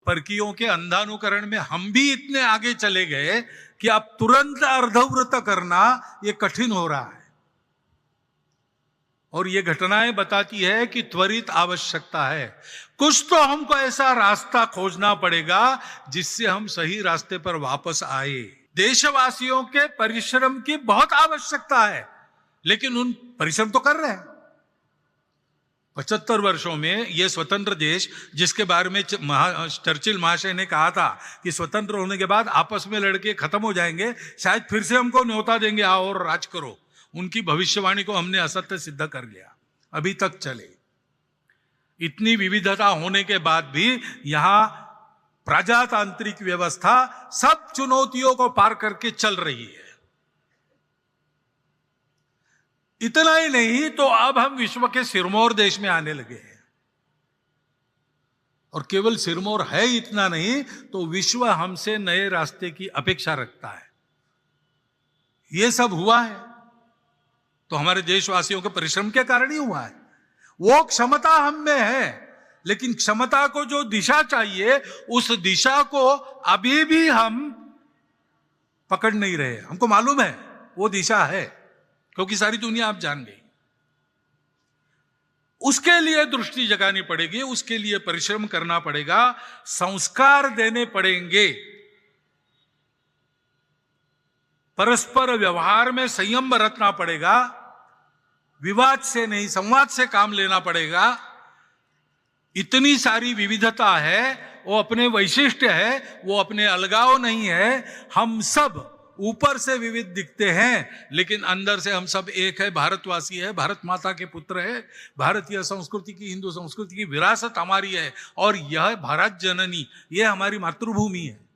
परकियों के अंधानुकरण में हम भी इतने आगे चले गए कि अब तुरंत अर्धव्रत करना ये कठिन हो रहा है। और ये घटनाएं बताती है कि त्वरित आवश्यकता है। कुछ तो हमको ऐसा रास्ता खोजना पड़ेगा जिससे हम सही रास्ते पर वापस आए। देशवासियों के परिश्रम की बहुत आवश्यकता है, लेकिन उन परिश्रम तो कर रहे हैं। 75 वर्षों में ये स्वतंत्र देश, जिसके बारे में चर्चिल महाशय ने कहा था कि स्वतंत्र होने के बाद आपस में लड़के खत्म हो जाएंगे, शायद फिर से हमको न्योता देंगे आओ और राज करो, उनकी भविष्यवाणी को हमने असत्य सिद्ध कर लिया। अभी तक चले। इतनी विविधता होने के बाद भी यहां प्रजातांत्रिक व्यवस्था सब चुनौतियों को पार करके चल रही है। इतना ही नहीं तो अब हम विश्व के सिरमौर देश में आने लगे हैं। और केवल सिरमौर है इतना नहीं, तो विश्व हमसे नए रास्ते की अपेक्षा रखता है। यह सब हुआ है तो हमारे देशवासियों के परिश्रम के कारण ही हुआ है। वो क्षमता हम में है, लेकिन क्षमता को जो दिशा चाहिए उस दिशा को अभी भी हम पकड़ नहीं रहे। हमको मालूम है वो दिशा है, क्योंकि सारी दुनिया आप जान गई। उसके लिए दृष्टि जगानी पड़ेगी, उसके लिए परिश्रम करना पड़ेगा, संस्कार देने पड़ेंगे, परस्पर व्यवहार में संयम बरतना पड़ेगा, विवाद से नहीं संवाद से काम लेना पड़ेगा। इतनी सारी विविधता है, वो अपने वैशिष्ट्य है, वो अपने अलगाव नहीं है। हम सब ऊपर से विविध दिखते हैं, लेकिन अंदर से हम सब एक है, भारतवासी है, भारत माता के पुत्र है। भारतीय संस्कृति की, हिंदू संस्कृति की विरासत हमारी है, और यह भारत जननी, यह हमारी मातृभूमि है।